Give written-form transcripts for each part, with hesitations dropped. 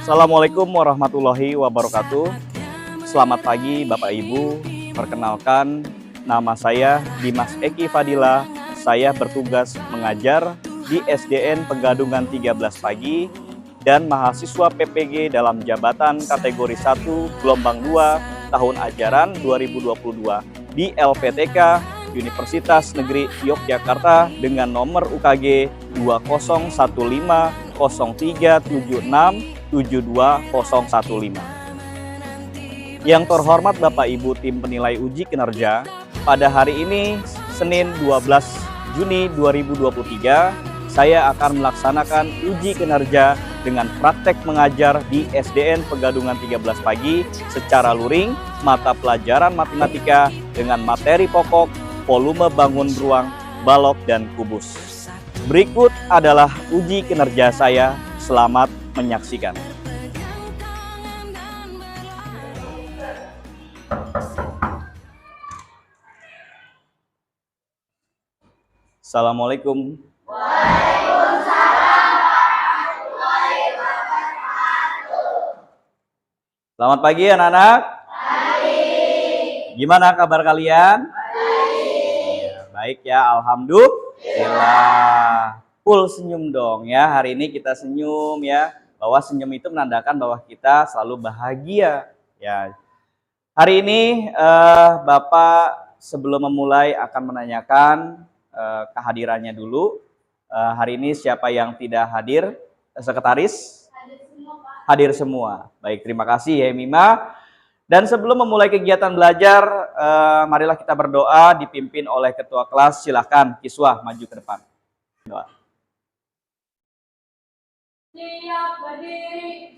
Assalamualaikum warahmatullahi wabarakatuh. Selamat pagi Bapak Ibu. Perkenalkan, nama saya Dimas Eki Fadila. Saya bertugas mengajar di SDN Pegadungan 13 pagi dan mahasiswa PPG dalam jabatan kategori 1 gelombang 2 tahun ajaran 2022 di LPTK Universitas Negeri Yogyakarta dengan nomor UKG 20150376 72015. Yang terhormat Bapak Ibu tim penilai uji kinerja, pada hari ini Senin 12 Juni 2023 saya akan melaksanakan uji kinerja dengan praktek mengajar di SDN Pegadungan 13 pagi secara luring mata pelajaran matematika dengan materi pokok volume bangun ruang, balok, dan kubus. Berikut adalah uji kinerja saya. Selamat menyaksikan. Assalamualaikum. Waalaikumsalam warahmatullahi wabarakatuh. Selamat pagi anak-anak. Pagi. Gimana kabar kalian? Baik. Baik ya, alhamdulillah. Full senyum dong ya. Hari ini kita senyum ya. Bahwa senyum itu menandakan bahwa kita selalu bahagia ya. Hari ini Bapak sebelum memulai akan menanyakan kehadirannya dulu. Hari ini siapa yang tidak hadir? Sekretaris? Hadir semua, Pak. Hadir semua. Baik, terima kasih ya Mima. Dan sebelum memulai kegiatan belajar, marilah kita berdoa dipimpin oleh ketua kelas. Silahkan Kiswah maju ke depan. Doa. Siap berdiri.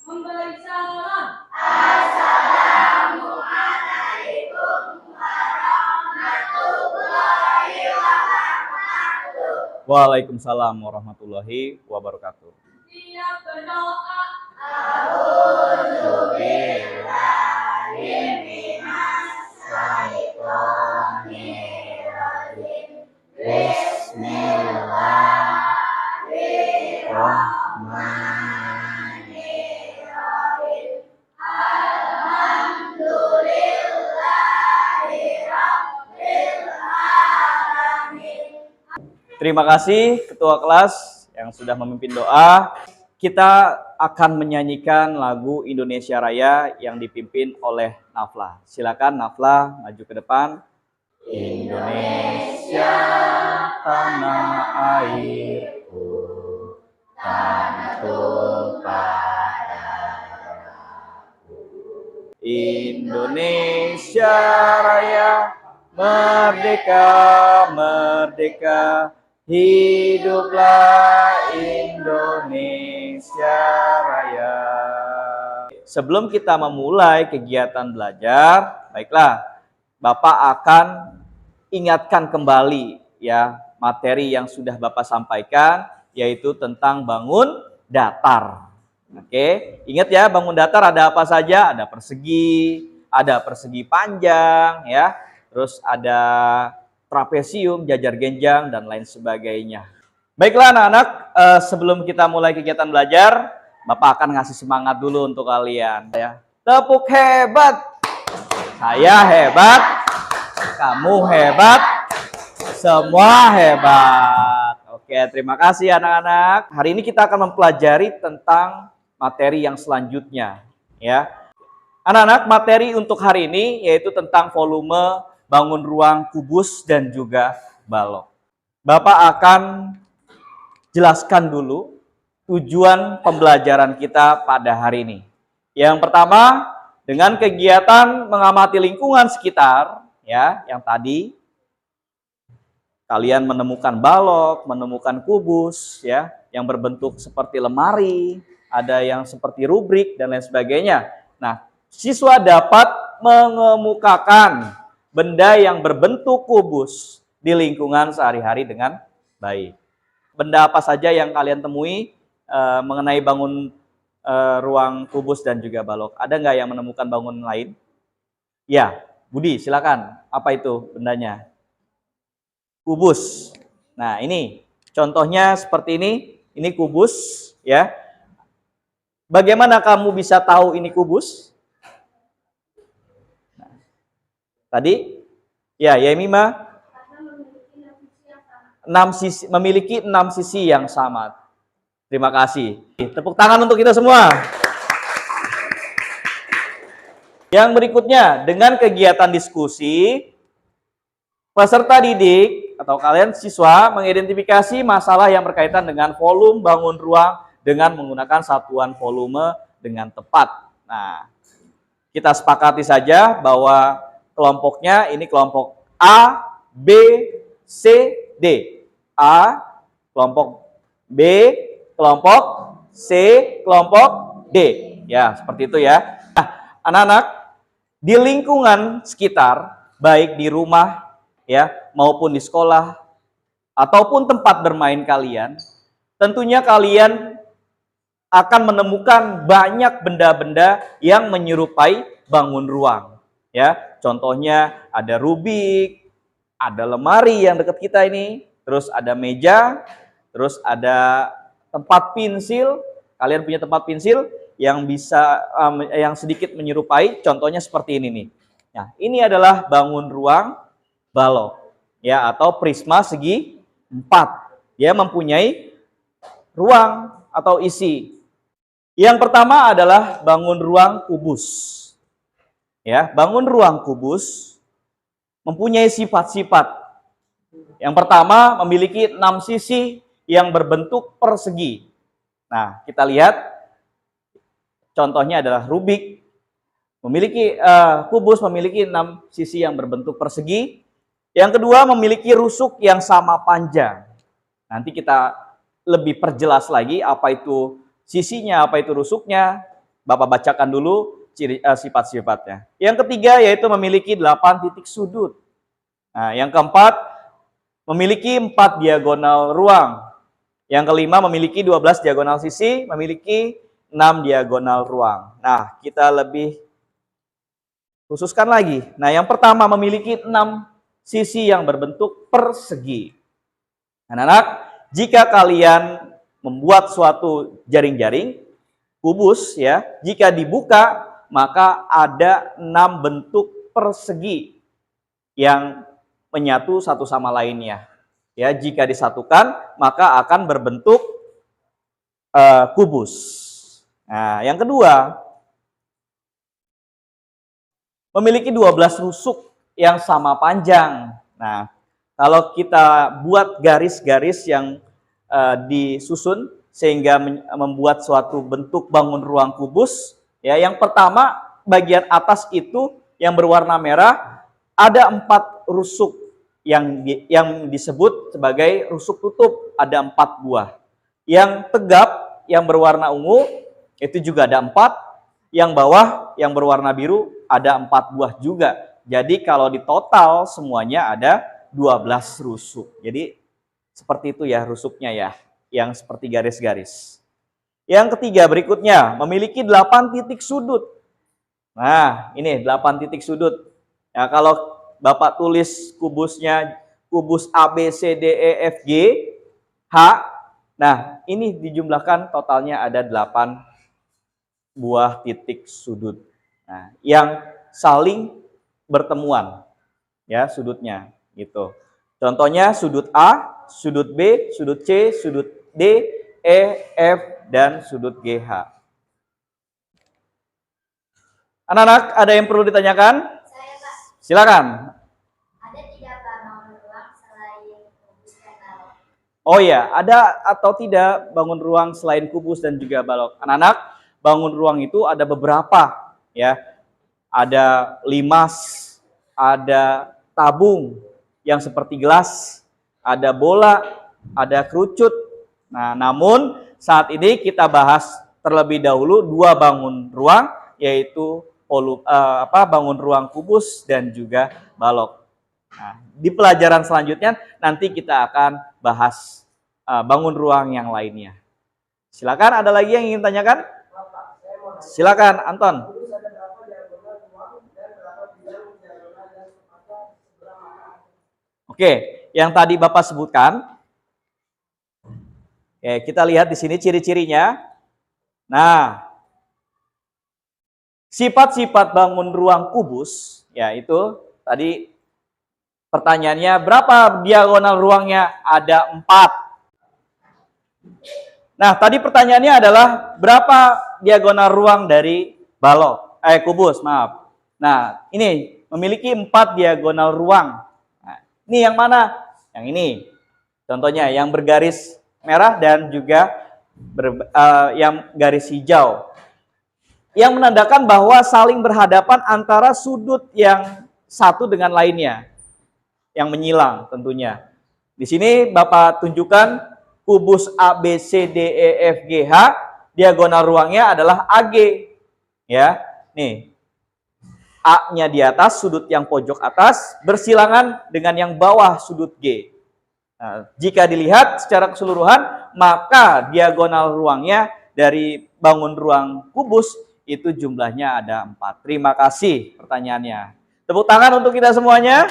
Memberi salam. Assalamualaikum warahmatullahi wabarakatuh. Waalaikumsalam warahmatullahi wabarakatuh. Siap berdoa. Terima kasih Ketua kelas yang sudah memimpin doa. Kita akan menyanyikan lagu Indonesia Raya yang dipimpin oleh Nafla. Silakan Nafla maju ke depan. Indonesia tanah airku, tanahku padaku. Indonesia Raya, merdeka, merdeka. Hiduplah Indonesia Raya. Sebelum kita memulai kegiatan belajar, baiklah, Bapak akan ingatkan kembali ya materi yang sudah Bapak sampaikan, yaitu tentang bangun datar. Oke, ingat ya, bangun datar ada apa saja? Ada persegi panjang ya, terus ada trapesium, jajar genjang, dan lain sebagainya. Baiklah anak-anak, sebelum kita mulai kegiatan belajar, Bapak akan ngasih semangat dulu untuk kalian ya. Tepuk hebat. Saya hebat, kamu hebat, semua hebat. Oke, terima kasih anak-anak. Hari ini kita akan mempelajari tentang materi yang selanjutnya ya. Anak-anak, materi untuk hari ini yaitu tentang volume bangun ruang, kubus, dan juga balok. Bapak akan jelaskan dulu tujuan pembelajaran kita pada hari ini. Yang pertama, dengan kegiatan mengamati lingkungan sekitar, ya, yang tadi kalian menemukan balok, menemukan kubus, ya, yang berbentuk seperti lemari, ada yang seperti rubrik dan lain sebagainya. Nah, siswa dapat mengemukakan benda yang berbentuk kubus di lingkungan sehari-hari dengan baik. Benda apa saja yang kalian temui mengenai bangun ruang kubus dan juga balok? Ada nggak yang menemukan bangun lain? Ya, Budi, silakan. Apa itu bendanya? Kubus. Nah, ini contohnya seperti ini. Ini kubus. ya. Bagaimana kamu bisa tahu ini kubus? Tadi ya Yemima, memiliki 6 sisi yang sama. Terima kasih. Tepuk tangan untuk kita semua. Yang berikutnya, dengan kegiatan diskusi, peserta didik atau kalian siswa mengidentifikasi masalah yang berkaitan dengan volume bangun ruang dengan menggunakan satuan volume dengan tepat. Nah, kita sepakati saja bahwa kelompoknya ini kelompok A, B, C, D. A, kelompok B, kelompok C, kelompok D. Ya, seperti itu ya. Nah, anak-anak, di lingkungan sekitar, baik di rumah ya maupun di sekolah ataupun tempat bermain kalian, tentunya kalian akan menemukan banyak benda-benda yang menyerupai bangun ruang. Ya, contohnya ada Rubik, ada lemari yang dekat kita ini, terus ada meja, terus ada tempat pensil. Kalian punya tempat pensil yang bisa yang sedikit menyerupai, contohnya seperti ini nih. Nah, ini adalah bangun ruang balok ya atau prisma segi 4. Dia mempunyai ruang atau isi. Yang pertama adalah bangun ruang kubus. Ya, bangun ruang kubus mempunyai sifat-sifat. Yang pertama memiliki 6 sisi yang berbentuk persegi. Nah, kita lihat contohnya adalah Rubik. Memiliki kubus memiliki 6 sisi yang berbentuk persegi. Yang kedua memiliki rusuk yang sama panjang. Nanti kita lebih perjelas lagi apa itu sisinya, apa itu rusuknya. Bapak bacakan dulu sifat-sifatnya. Yang ketiga yaitu memiliki 8 titik sudut. Nah, yang keempat memiliki 4 diagonal ruang. Yang kelima memiliki 12 diagonal sisi, memiliki 6 diagonal ruang. Nah, kita lebih khususkan lagi. Nah, yang pertama memiliki 6 sisi yang berbentuk persegi. Anak-anak, jika kalian membuat suatu jaring-jaring, kubus ya, jika dibuka, maka ada 6 bentuk persegi yang menyatu satu sama lainnya. Ya, jika disatukan, maka akan berbentuk kubus. Nah, yang kedua, memiliki 12 rusuk yang sama panjang. Nah, kalau kita buat garis-garis yang disusun sehingga membuat suatu bentuk bangun ruang kubus, ya, yang pertama bagian atas itu yang berwarna merah ada 4 rusuk yang disebut sebagai rusuk tutup, ada 4 buah. Yang tegap yang berwarna ungu itu juga ada 4. Yang bawah yang berwarna biru ada 4 buah juga. Jadi kalau di total semuanya ada 12 rusuk. Jadi seperti itu ya rusuknya ya, yang seperti garis-garis. Yang ketiga berikutnya memiliki 8 titik sudut. Nah, ini 8 titik sudut. Ya, kalau Bapak tulis kubusnya, kubus A, B, C, D, E, F, G, H. Nah, ini dijumlahkan totalnya ada 8 buah titik sudut. Nah, yang saling bertemuan ya sudutnya gitu. Contohnya sudut A, sudut B, sudut C, sudut D, E, F, dan sudut GH. Anak-anak, ada yang perlu ditanyakan? Saya, Pak. Silakan. Ada tidak bangun ruang selain kubus dan balok? Oh ya, ada atau tidak bangun ruang selain kubus dan juga balok? Anak-anak, bangun ruang itu ada beberapa ya. Ada limas, ada tabung yang seperti gelas, ada bola, ada kerucut. Nah, namun saat ini kita bahas terlebih dahulu 2 bangun ruang, yaitu bangun ruang kubus dan juga balok. Nah, di pelajaran selanjutnya nanti kita akan bahas bangun ruang yang lainnya. Silakan, ada lagi yang ingin tanyakan? Silakan, Anton. Oke, yang tadi Bapak sebutkan Oke, kita lihat di sini ciri-cirinya. Nah, sifat-sifat bangun ruang kubus, yaitu tadi pertanyaannya berapa diagonal ruangnya? Ada 4. Nah, tadi pertanyaannya adalah berapa diagonal ruang dari kubus, maaf. Nah, ini memiliki 4 diagonal ruang. Nah, ini yang mana? Yang ini. Contohnya yang bergaris merah dan juga yang garis hijau. Yang menandakan bahwa saling berhadapan antara sudut yang satu dengan lainnya. Yang menyilang tentunya. Di sini Bapak tunjukkan kubus ABCDEFGH, diagonal ruangnya adalah AG. Ya, nih. A-nya di atas, sudut yang pojok atas, bersilangan dengan yang bawah, sudut G. Nah, jika dilihat secara keseluruhan, maka diagonal ruangnya dari bangun ruang kubus itu jumlahnya ada 4. Terima kasih pertanyaannya. Tepuk tangan untuk kita semuanya.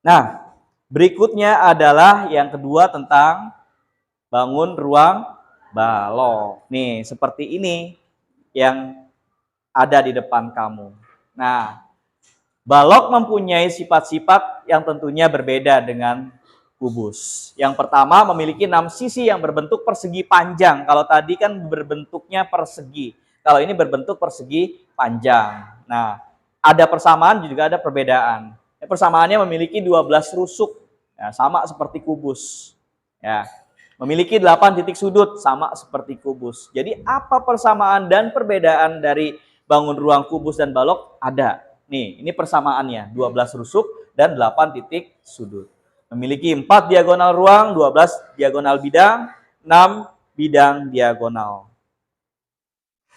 Nah, berikutnya adalah yang kedua tentang bangun ruang balok. Nih, seperti ini yang ada di depan kamu. Nah, balok mempunyai sifat-sifat yang tentunya berbeda dengan kubus. Yang pertama memiliki 6 sisi yang berbentuk persegi panjang. Kalau tadi kan berbentuknya persegi. Kalau ini berbentuk persegi panjang. Nah, ada persamaan juga ada perbedaan. Persamaannya memiliki 12 rusuk. Ya, sama seperti kubus. Ya, memiliki 8 titik sudut, sama seperti kubus. Jadi apa persamaan dan perbedaan dari bangun ruang kubus dan balok? Ada. Nih, ini persamaannya, 12 rusuk dan 8 titik sudut. Memiliki 4 diagonal ruang, 12 diagonal bidang, 6 bidang diagonal.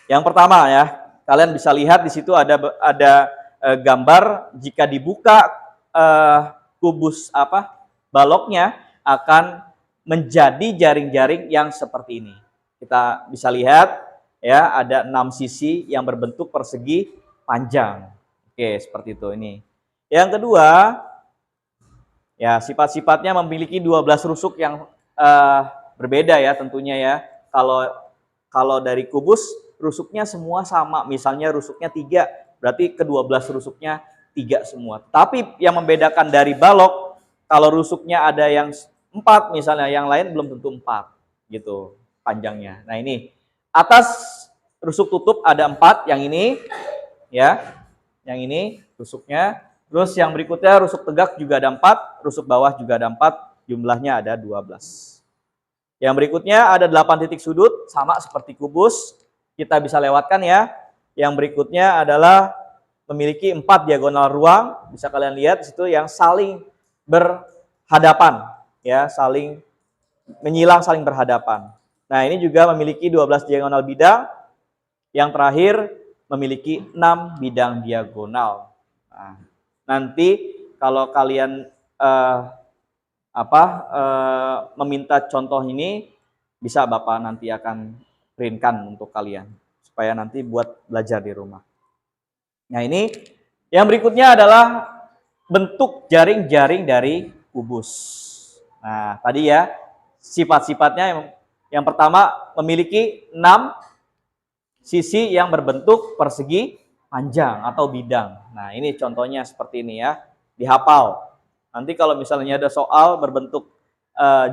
Yang pertama ya, kalian bisa lihat di situ ada gambar jika dibuka kubus baloknya akan menjadi jaring-jaring yang seperti ini. Kita bisa lihat ya, ada 6 sisi yang berbentuk persegi panjang. Oke, seperti itu ini. Yang kedua, ya sifat-sifatnya memiliki 12 rusuk yang berbeda ya tentunya ya. Kalau dari kubus rusuknya semua sama, misalnya rusuknya 3, berarti ke-12 rusuknya 3 semua. Tapi yang membedakan dari balok, kalau rusuknya ada yang 4 misalnya, yang lain belum tentu 4 gitu panjangnya. Nah, ini atas rusuk tutup ada 4, yang ini ya. Yang ini rusuknya. Terus yang berikutnya rusuk tegak juga ada 4, rusuk bawah juga ada 4, jumlahnya ada 12. Yang berikutnya ada 8 titik sudut, sama seperti kubus. Kita bisa lewatkan ya. Yang berikutnya adalah memiliki 4 diagonal ruang, bisa kalian lihat di situ yang saling berhadapan, ya, saling menyilang, saling berhadapan. Nah, ini juga memiliki 12 diagonal bidang. Yang terakhir memiliki 6 bidang diagonal. Nah, nanti kalau kalian meminta contoh ini, bisa Bapak nanti akan printkan untuk kalian supaya nanti buat belajar di rumah. Nah, ini yang berikutnya adalah bentuk jaring-jaring dari kubus. Nah, tadi ya sifat-sifatnya yang pertama memiliki 6 sisi yang berbentuk persegi panjang atau bidang. Nah, ini contohnya seperti ini ya, dihafal. Nanti kalau misalnya ada soal berbentuk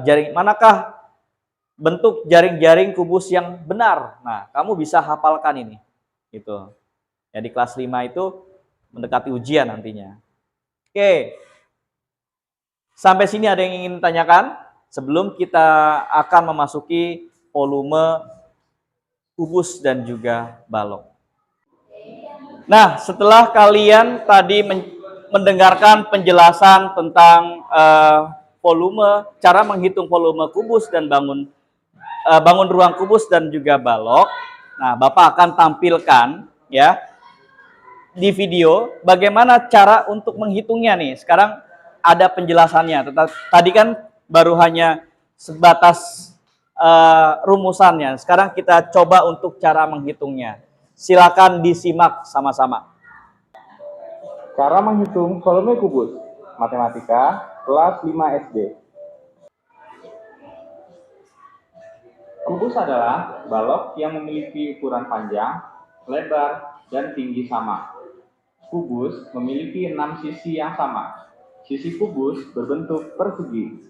jaring, manakah bentuk jaring-jaring kubus yang benar? Nah, kamu bisa hafalkan ini. Gitu. Ya, di kelas 5 itu mendekati ujian nantinya. Oke. Sampai sini ada yang ingin tanyakan? Sebelum kita akan memasuki volume kubus dan juga balok. Nah, setelah kalian tadi mendengarkan penjelasan tentang volume, cara menghitung volume kubus dan bangun ruang kubus dan juga balok. Nah, Bapak akan tampilkan ya di video bagaimana cara untuk menghitungnya nih. Sekarang ada penjelasannya. Tadi kan baru hanya sebatas rumusannya. Sekarang kita coba untuk cara menghitungnya. Silakan disimak sama-sama. Cara menghitung volume kubus, matematika, kelas 5 SD. Kubus adalah balok yang memiliki ukuran panjang, lebar, dan tinggi sama. Kubus memiliki 6 sisi yang sama. Sisi kubus berbentuk persegi.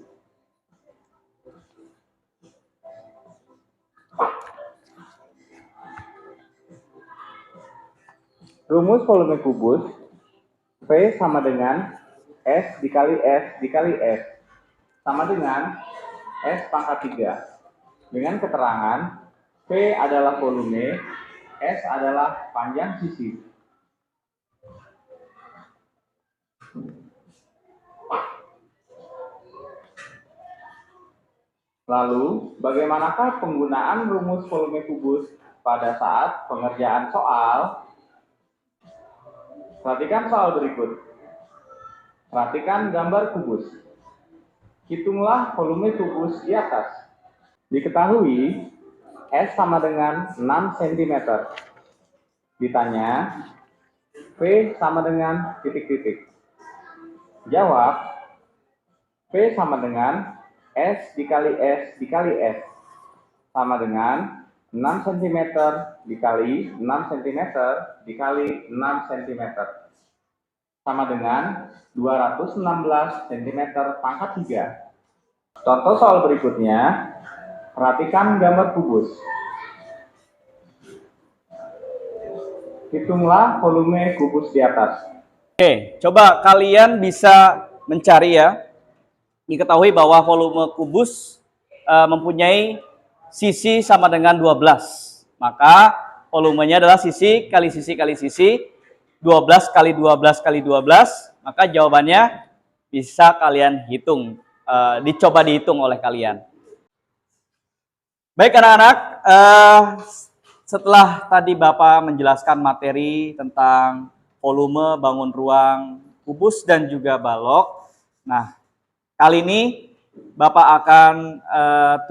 Rumus volume kubus V sama dengan S dikali S dikali S sama dengan S pangkat 3. Dengan keterangan V adalah volume, S adalah panjang sisi. Lalu, bagaimanakah penggunaan rumus volume kubus pada saat pengerjaan soal? Perhatikan soal berikut. Perhatikan gambar kubus. Hitunglah volume kubus di atas. Diketahui S sama dengan 6 cm. Ditanya, V sama dengan titik-titik. Jawab, V sama dengan S dikali S dikali S sama dengan 6 cm dikali 6 cm dikali 6 cm sama dengan 216 cm pangkat 3. Contoh soal berikutnya, perhatikan gambar kubus. Hitunglah volume kubus di atas. Oke, coba kalian bisa mencari ya. Diketahui bahwa volume kubus mempunyai sisi sama dengan 12. Maka volumenya adalah sisi kali sisi kali sisi. 12 kali 12 kali 12. Maka jawabannya bisa kalian hitung. Dicoba dihitung oleh kalian. Baik anak-anak, setelah tadi Bapak menjelaskan materi tentang volume, bangun ruang, kubus, dan juga balok. Nah, kali ini Bapak akan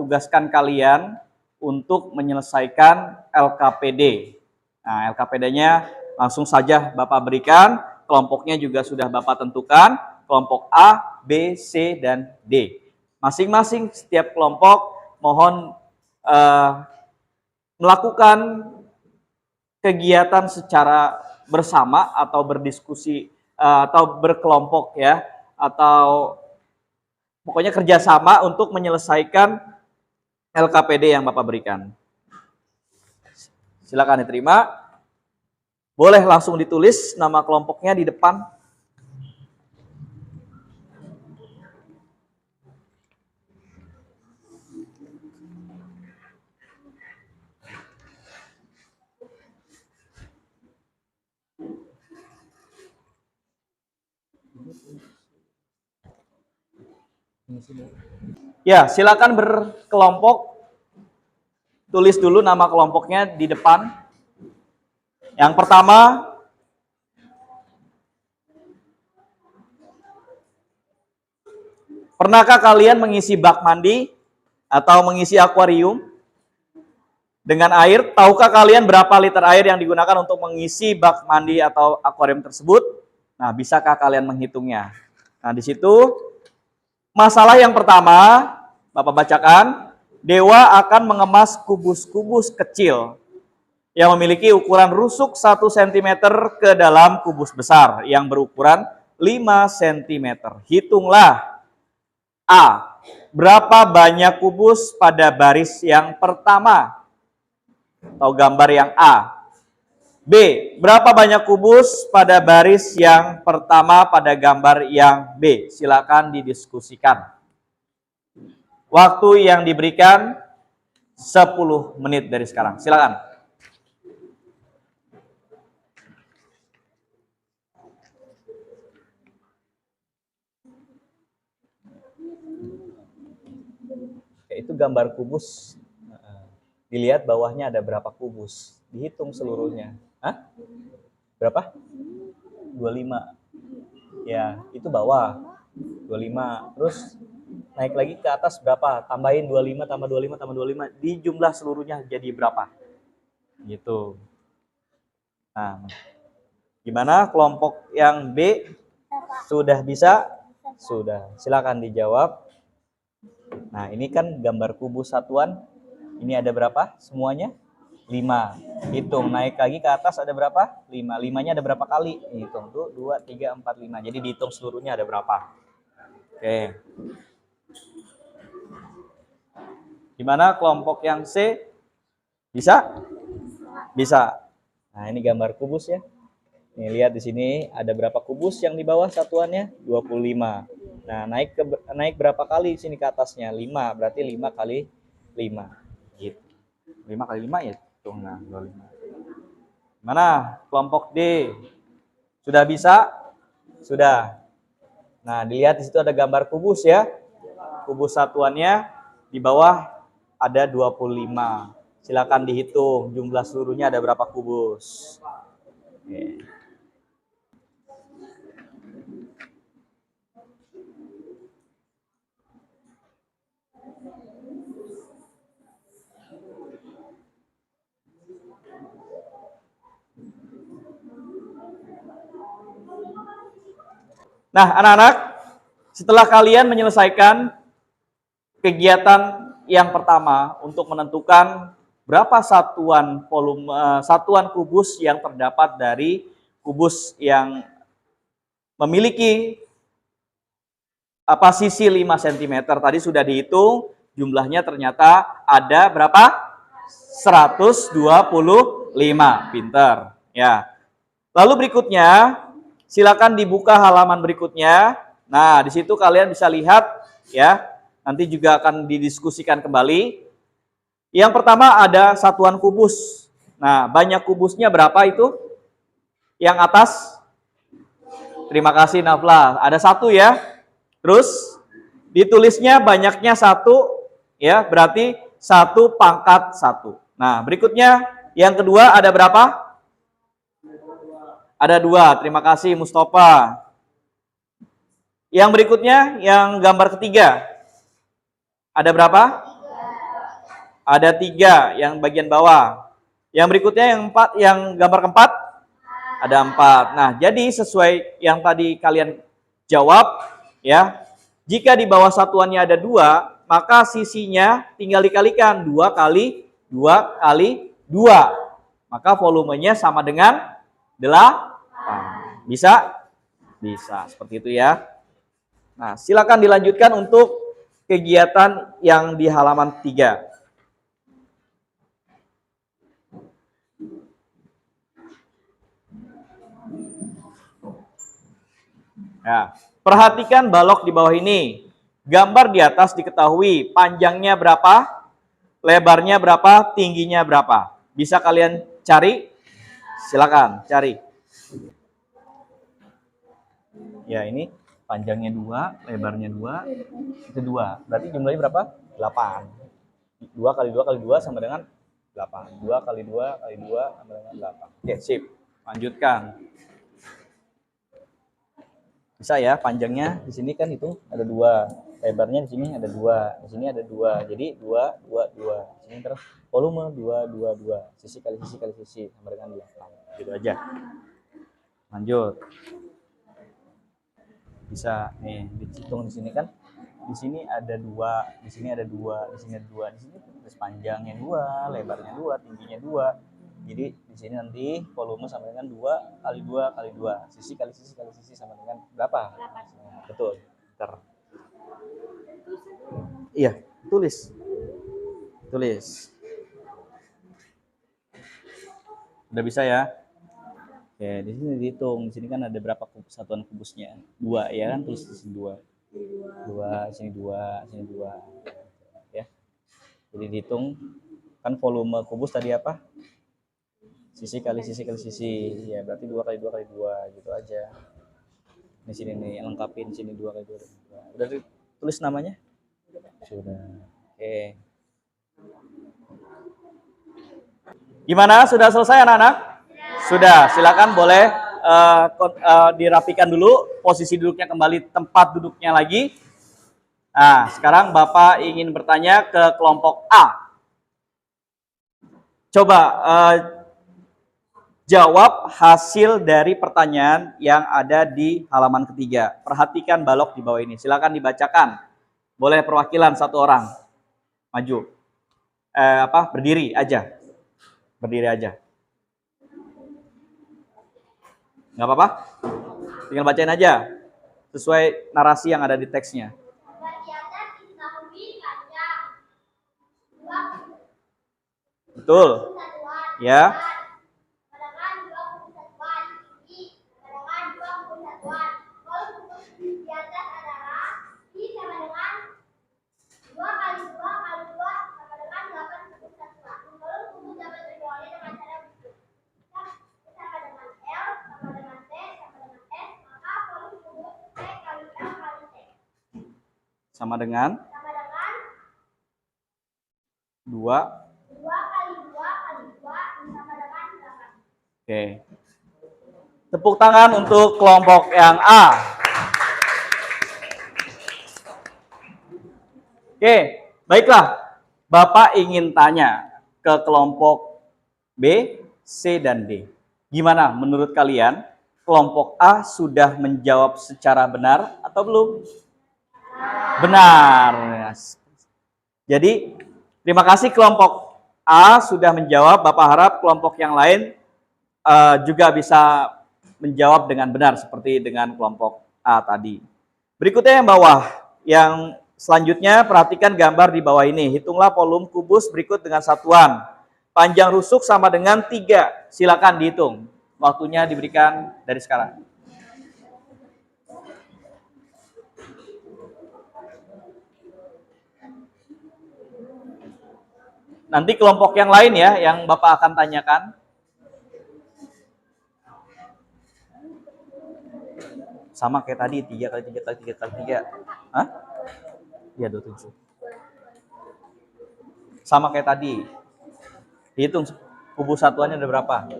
tugaskan kalian untuk menyelesaikan LKPD. Nah, LKPD-nya langsung saja Bapak berikan, kelompoknya juga sudah Bapak tentukan, kelompok A, B, C, dan D. Masing-masing setiap kelompok mohon melakukan kegiatan secara bersama atau berdiskusi atau berkelompok ya, atau pokoknya kerjasama untuk menyelesaikan LKPD yang Bapak berikan. Silakan diterima. Boleh langsung ditulis nama kelompoknya di depan. Ya, silakan berkelompok. Tulis dulu nama kelompoknya di depan. Yang pertama, pernahkah kalian mengisi bak mandi atau mengisi akuarium dengan air? Tahukah kalian berapa liter air yang digunakan untuk mengisi bak mandi atau akuarium tersebut? Nah, bisakah kalian menghitungnya? Nah, di situ masalah yang pertama, Bapak bacakan, Dewa akan mengemas kubus-kubus kecil yang memiliki ukuran rusuk 1 cm ke dalam kubus besar yang berukuran 5 cm. Hitunglah. A. Berapa banyak kubus pada baris yang pertama? Atau gambar yang A. B. Berapa banyak kubus pada baris yang pertama pada gambar yang B? Silakan didiskusikan. Waktu yang diberikan 10 menit dari sekarang. Silakan. Itu gambar kubus. Dilihat bawahnya ada berapa kubus. Dihitung seluruhnya. Hah? Berapa? 25. Ya, itu bawah. 25. Terus naik lagi ke atas berapa? Tambahin 25 tambah 25 tambah 25. Di jumlah seluruhnya jadi berapa? Gitu. Nah, gimana kelompok yang B? Sudah bisa? Sudah. Silakan dijawab. Nah, ini kan gambar kubus satuan. Ini ada berapa semuanya? 5. Hitung, naik lagi ke atas ada berapa? 5. 5-nya ada berapa kali? Hitung tuh 2, 3, 4, 5. Jadi dihitung seluruhnya ada berapa. Oke. Gimana kelompok yang C? Bisa? Bisa. Nah, ini gambar kubus ya. Nih, lihat di sini ada berapa kubus yang di bawah satuannya? 25. Nah, naik berapa kali di sini ke atasnya? 5. Berarti 5 kali 5. Gitu. 5 kali 5 ya? Tuh, nah, 25. Mana kelompok D? Sudah bisa? Sudah. Nah, dilihat di situ ada gambar kubus ya. Kubus satuannya di bawah ada 25. Silakan dihitung jumlah seluruhnya ada berapa kubus. Oke. Nah, anak-anak, setelah kalian menyelesaikan kegiatan yang pertama untuk menentukan berapa satuan satuan kubus yang terdapat dari kubus yang memiliki sisi 5 cm tadi sudah dihitung, jumlahnya ternyata ada berapa? 125. Pinter. Ya. Lalu berikutnya, silakan dibuka halaman berikutnya. Nah, di situ kalian bisa lihat ya. Nanti juga akan didiskusikan kembali. Yang pertama ada satuan kubus. Nah, banyak kubusnya berapa itu? Yang atas? Terima kasih Nafla. Ada 1 ya. Terus ditulisnya banyaknya 1 ya, berarti 1/1. Nah, berikutnya yang kedua ada berapa? Ada 2. Terima kasih Mustafa. Yang berikutnya, yang gambar ketiga. Ada berapa? Ada 3 yang bagian bawah. Yang berikutnya yang gambar keempat? Ada 4. Nah, jadi sesuai yang tadi kalian jawab ya. Jika di bawah satuannya ada 2, maka sisinya tinggal dikalikan 2 kali 2 kali 2. Maka volumenya sama dengan 8. Bisa? Bisa, seperti itu ya. Nah, silakan dilanjutkan untuk kegiatan yang di halaman 3. Nah, perhatikan balok di bawah ini. Gambar di atas diketahui panjangnya berapa, lebarnya berapa, tingginya berapa. Bisa kalian cari? Silakan cari. Ya, ini panjangnya 2, lebarnya 2, itu 2. Berarti jumlahnya berapa? 8. 2 kali 2 kali 2 sama dengan 8. 2 kali 2 kali 2 sama dengan 8. Oke, sip. Lanjutkan. Bisa ya, panjangnya di sini kan itu ada 2. Lebarnya di sini ada 2. Di sini ada 2. Jadi 2, 2, 2. Di sini terus volume 2, 2, 2. Sisi kali sisi kali sisi sama dengan 8. Gitu aja. Lanjut. Bisa nih dihitung di sini kan, di sini ada 2, di sini ada 2, di sini ada 2, di sini terus panjangnya 2, lebarnya 2, tingginya 2. Jadi di sini nanti volume sama dengan 2 kali 2 kali 2, sisi kali sisi kali sisi sama dengan berapa? 8. Betul. Bentar. Iya, tulis. Udah bisa ya? Oke, di sini dihitung. Di sini kan ada berapa satuan kubusnya? 2 ya kan? Tulis di sini 2. 2, sini 2, sini 2. Ya. Jadi dihitung kan volume kubus tadi apa? Sisi kali sisi kali sisi. Ya, berarti 2 kali 2 kali 2 gitu aja. Di sini nih lengkapin sini 2 kali 2 kali 2. Udah ditulis namanya? Sudah. Oke. Gimana? Sudah selesai anak-anak? Sudah, silakan boleh dirapikan dulu, posisi duduknya kembali tempat duduknya lagi. Nah, sekarang Bapak ingin bertanya ke kelompok A. Coba jawab hasil dari pertanyaan yang ada di halaman ketiga. Perhatikan balok di bawah ini, silakan dibacakan. Boleh perwakilan 1 orang. Maju. berdiri aja. Berdiri aja. Nggak apa-apa? Tinggal bacain aja. Sesuai narasi yang ada di teksnya. Bagi atas diketahui panjang. Dua Betul. satuan. Ya. Katakan 20 satuan. Tinggi. Katakan 20 satuan. Kalau kubus di atas adalah I sama dengan 2 kali 2 kali 2 sama dengan 8 kubus satuan. Kalau kubus dapat diperoleh dengan cara berikut. Sama dengan L sama dengan T sama dengan S, maka volume kubus T kali L kali T. Sama dengan Sama dengan 2. 2 kali 2 kali 2 sama dengan 8. Oke. Tepuk tangan untuk kelompok yang A. Oke, baiklah. Bapak ingin tanya ke kelompok B, C, dan D. Gimana menurut kalian? Kelompok A sudah menjawab secara benar atau belum? Benar. Jadi, terima kasih kelompok A sudah menjawab. Bapak harap kelompok yang lain juga bisa menjawab dengan benar seperti dengan kelompok A tadi. Berikutnya yang bawah, yang selanjutnya perhatikan gambar di bawah ini. Hitunglah volume kubus berikut dengan satuan. Panjang rusuk sama dengan 3. Silakan dihitung. Waktunya diberikan dari sekarang. Nanti kelompok yang lain ya, yang Bapak akan tanyakan. Sama kayak tadi, 3 kali 3 kali 3 kali 3. Hah? Iya, 27. Sama kayak tadi. Hitung kubus satuannya ada berapa?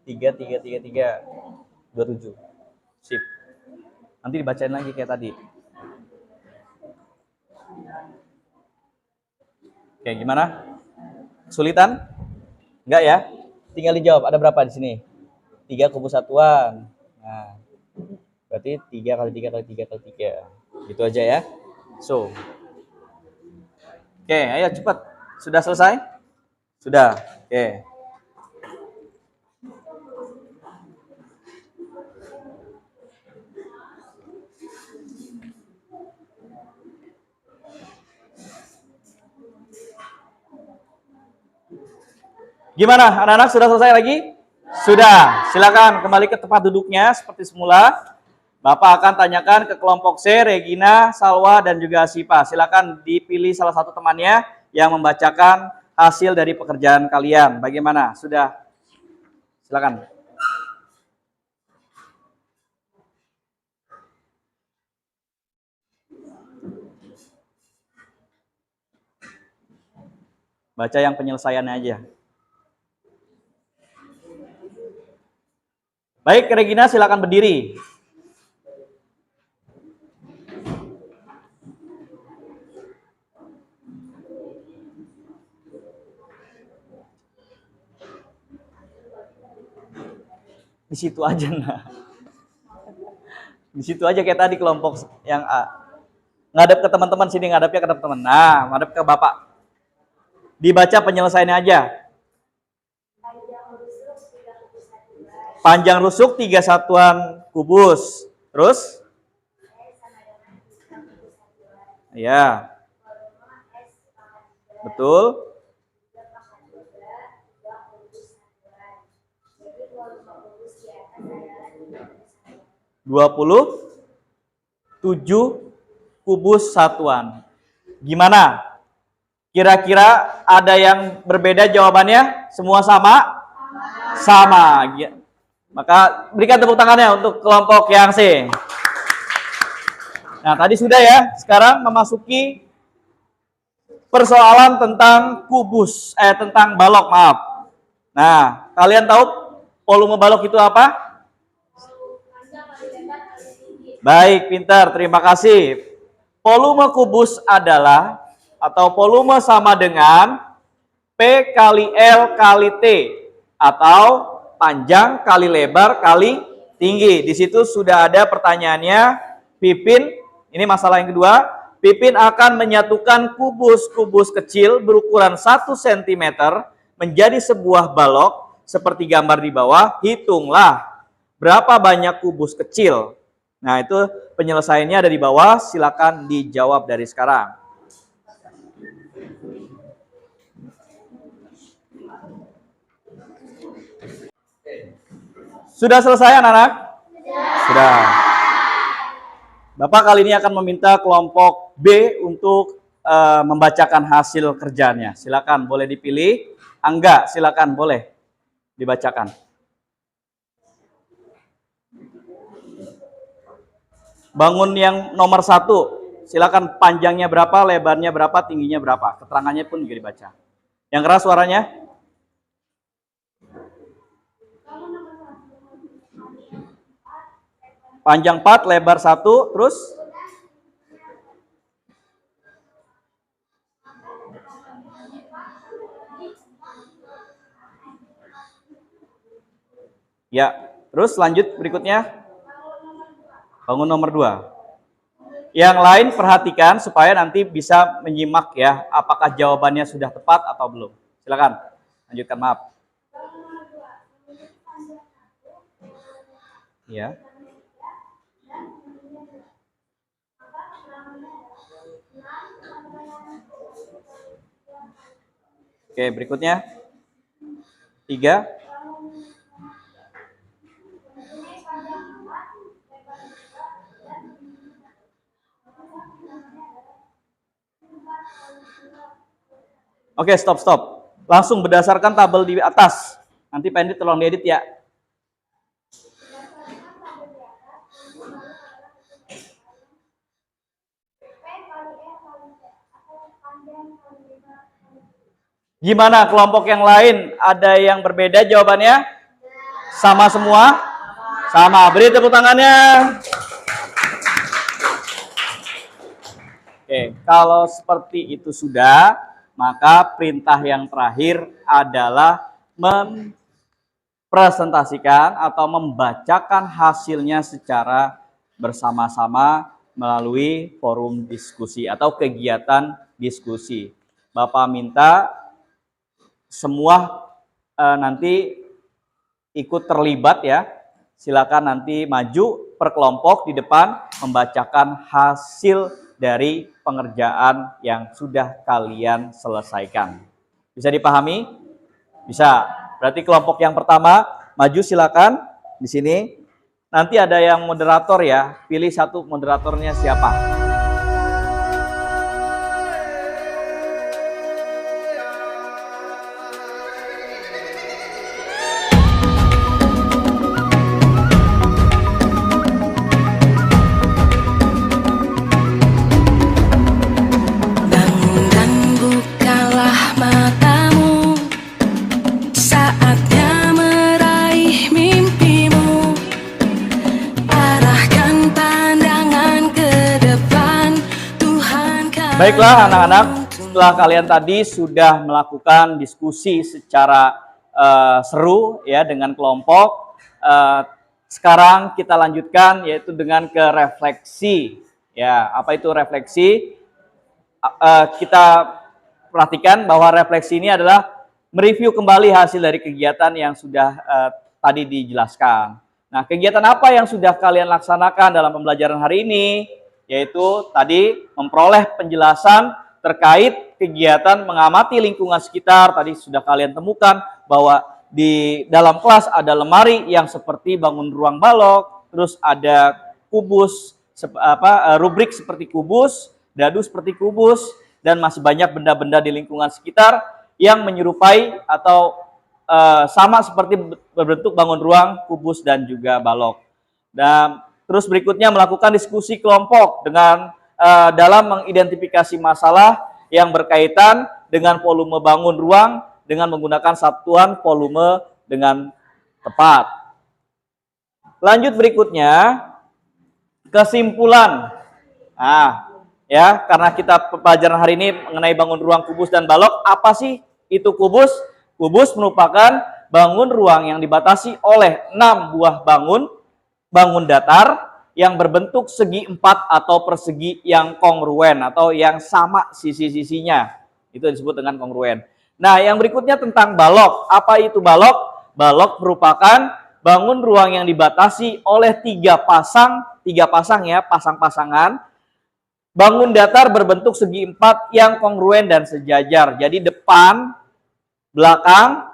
3, 3, 3, 3. 27. Sip. Nanti dibacain lagi kayak tadi. Oke, gimana? Kesulitan? Enggak ya? Tinggal dijawab, ada berapa di sini? 3 kubus satuan. Nah, berarti 3 kali 3 kali 3 kali 3. Gitu aja ya. So. Oke, ayo cepat. Sudah selesai? Sudah. Oke. Gimana? Anak-anak sudah selesai lagi? Sudah. Silakan kembali ke tempat duduknya seperti semula. Bapak akan tanyakan ke kelompok C, Regina, Salwa, dan juga Asipa. Silakan dipilih salah satu temannya yang membacakan hasil dari pekerjaan kalian. Bagaimana? Sudah? Silakan. Baca yang penyelesaiannya aja. Baik, Regina silakan berdiri. Di situ aja, nah. Di situ aja kayak tadi kelompok yang A. Ngadep ke teman-teman sini, ngadepnya ke teman-teman. Nah, ngadep ke Bapak. Dibaca penyelesaiannya aja. Panjang rusuk 3 satuan kubus. Terus? Ya. Betul. 27 kubus satuan. Gimana? Kira-kira ada yang berbeda jawabannya? Semua sama? Sama. Maka berikan tepuk tangannya untuk kelompok yang C. Nah, tadi sudah ya. Sekarang memasuki persoalan tentang kubus, tentang balok, maaf. Nah, kalian tahu volume balok itu apa? Baik, pintar. Terima kasih. Volume kubus adalah, atau volume sama dengan P kali L kali T, atau panjang kali lebar kali tinggi. Di situ sudah ada pertanyaannya, Pipin. Ini masalah yang kedua. Pipin akan menyatukan kubus-kubus kecil berukuran 1 cm menjadi sebuah balok seperti gambar di bawah. Hitunglah berapa banyak kubus kecil. Nah, itu penyelesaiannya ada di bawah. Silakan dijawab dari sekarang. Sudah selesai anak-anak? Sudah. Bapak kali ini akan meminta kelompok B untuk membacakan hasil kerjanya. Silakan boleh dipilih. Angga, silakan boleh dibacakan. Bangun yang nomor 1. Silakan panjangnya berapa, lebarnya berapa, tingginya berapa. Keterangannya pun juga dibaca. Yang keras suaranya. Panjang 4, lebar 1, terus ya, terus lanjut berikutnya. Bangun nomor 2. Yang lain perhatikan supaya nanti bisa menyimak ya, apakah jawabannya sudah tepat atau belum. Silakan lanjutkan, maaf. Ya. Oke, berikutnya 3. Oke, stop. Langsung berdasarkan tabel di atas. Nanti Pak Andi tolong diedit ya. Gimana kelompok yang lain? Ada yang berbeda jawabannya? Sama semua? Sama. Beri tepuk tangannya. Oke, kalau seperti itu sudah, maka perintah yang terakhir adalah mempresentasikan atau membacakan hasilnya secara bersama-sama melalui forum diskusi atau kegiatan diskusi. Bapak minta semua nanti ikut terlibat ya. Silakan nanti maju per kelompok di depan membacakan hasil dari pengerjaan yang sudah kalian selesaikan. Bisa dipahami? Bisa. Berarti kelompok yang pertama maju silakan di sini. Nanti ada yang moderator ya. Pilih satu moderatornya siapa. Baiklah anak-anak, setelah kalian tadi sudah melakukan diskusi secara seru ya dengan kelompok, sekarang kita lanjutkan yaitu dengan ke refleksi. Ya, apa itu refleksi? Kita perhatikan bahwa refleksi ini adalah mereview kembali hasil dari kegiatan yang sudah tadi dijelaskan. Nah, kegiatan apa yang sudah kalian laksanakan dalam pembelajaran hari ini? Yaitu tadi memperoleh penjelasan terkait kegiatan mengamati lingkungan sekitar. Tadi sudah kalian temukan bahwa di dalam kelas ada lemari yang seperti bangun ruang balok, terus ada kubus, rubrik seperti kubus, dadu seperti kubus, dan masih banyak benda-benda di lingkungan sekitar yang menyerupai atau sama seperti berbentuk bangun ruang, kubus, dan juga balok. Dan terus berikutnya melakukan diskusi kelompok dengan dalam mengidentifikasi masalah yang berkaitan dengan volume bangun ruang dengan menggunakan satuan volume dengan tepat. Lanjut berikutnya kesimpulan. Nah, ya karena kita pelajaran hari ini mengenai bangun ruang, kubus, dan balok. Apa sih itu kubus? Kubus merupakan bangun ruang yang dibatasi oleh 6 buah bangun datar yang berbentuk segi empat atau persegi yang kongruen atau yang sama sisi-sisinya. Itu disebut dengan kongruen. Nah, yang berikutnya tentang balok. Apa itu balok? Balok merupakan bangun ruang yang dibatasi oleh tiga pasang ya, pasang-pasangan. Bangun datar berbentuk segi empat yang kongruen dan sejajar. Jadi depan, belakang,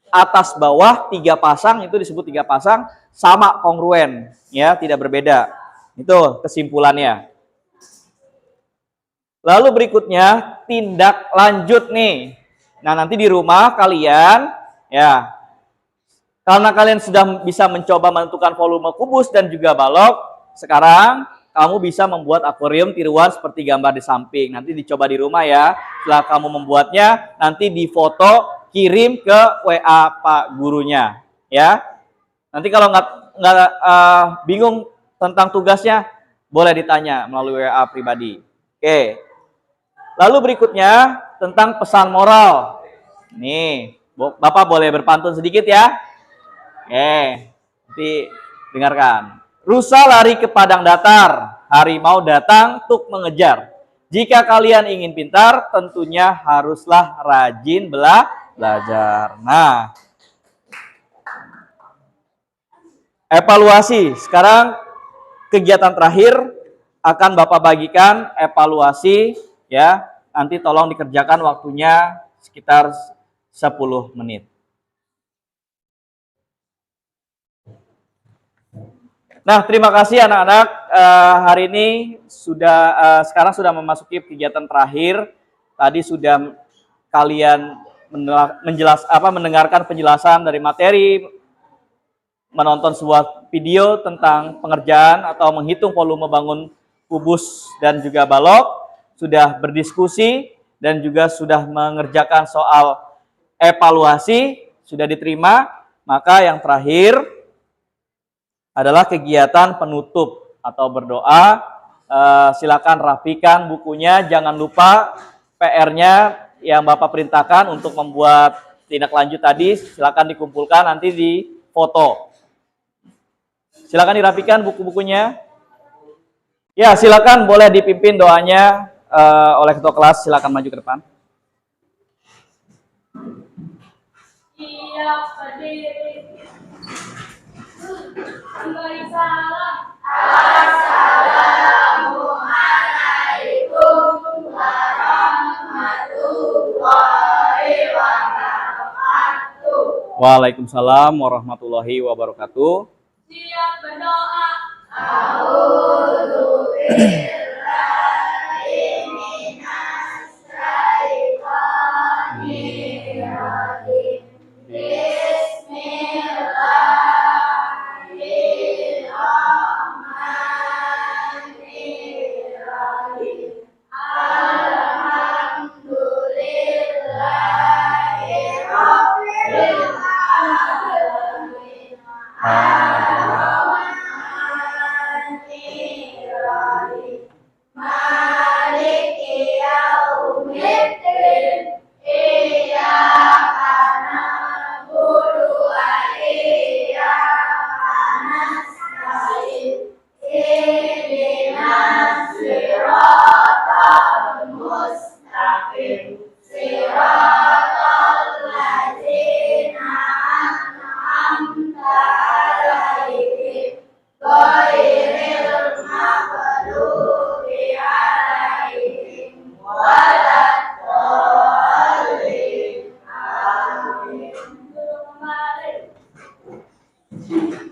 atas, bawah, tiga pasang, itu disebut tiga pasang, sama kongruen, ya, tidak berbeda. Itu kesimpulannya. Lalu berikutnya tindak lanjut nih. Nah, nanti di rumah kalian, ya, karena kalian sudah bisa mencoba menentukan volume kubus dan juga balok, sekarang kamu bisa membuat akuarium tiruan seperti gambar di samping. Nanti dicoba di rumah ya. Setelah kamu membuatnya, nanti difoto, kirim ke WA Pak gurunya, ya. Nanti kalau nggak bingung tentang tugasnya, boleh ditanya melalui WA pribadi. Oke. Lalu berikutnya tentang pesan moral. Nih, Bapak boleh berpantun sedikit ya. Oke, nanti dengarkan. Rusa lari ke padang datar, harimau datang tuk mengejar. Jika kalian ingin pintar, tentunya haruslah rajin belajar. Nah, evaluasi. Sekarang kegiatan terakhir akan Bapak bagikan evaluasi ya. Nanti tolong dikerjakan waktunya sekitar 10 menit. Nah, terima kasih anak-anak. Hari ini sekarang sudah memasuki kegiatan terakhir. Tadi sudah kalian mendengarkan penjelasan dari materi, menonton sebuah video tentang pengerjaan atau menghitung volume bangun kubus dan juga balok, sudah berdiskusi dan juga sudah mengerjakan soal evaluasi, sudah diterima. Maka yang terakhir adalah kegiatan penutup atau berdoa. Silakan rapikan bukunya, jangan lupa PR-nya yang Bapak perintahkan untuk membuat tindak lanjut tadi, silakan dikumpulkan nanti di foto. Silakan dirapikan buku-bukunya. Ya, silakan boleh dipimpin doanya oleh ketua kelas, silakan maju ke depan. Siap berdiri. Beri salam. Assalamualaikum warahmatullahi wabarakatuh. Waalaikumsalam warahmatullahi wabarakatuh. Siap berdoa.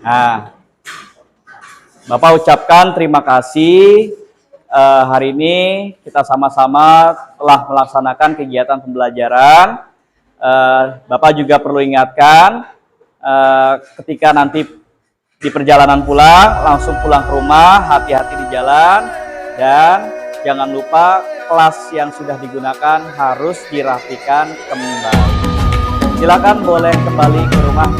Nah, Bapak ucapkan terima kasih. Hari ini kita sama-sama telah melaksanakan kegiatan pembelajaran. Bapak juga perlu ingatkan, ketika nanti di perjalanan pulang, langsung pulang ke rumah, hati-hati di jalan, dan jangan lupa kelas yang sudah digunakan harus dirapikan kembali. Silakan boleh kembali ke rumah.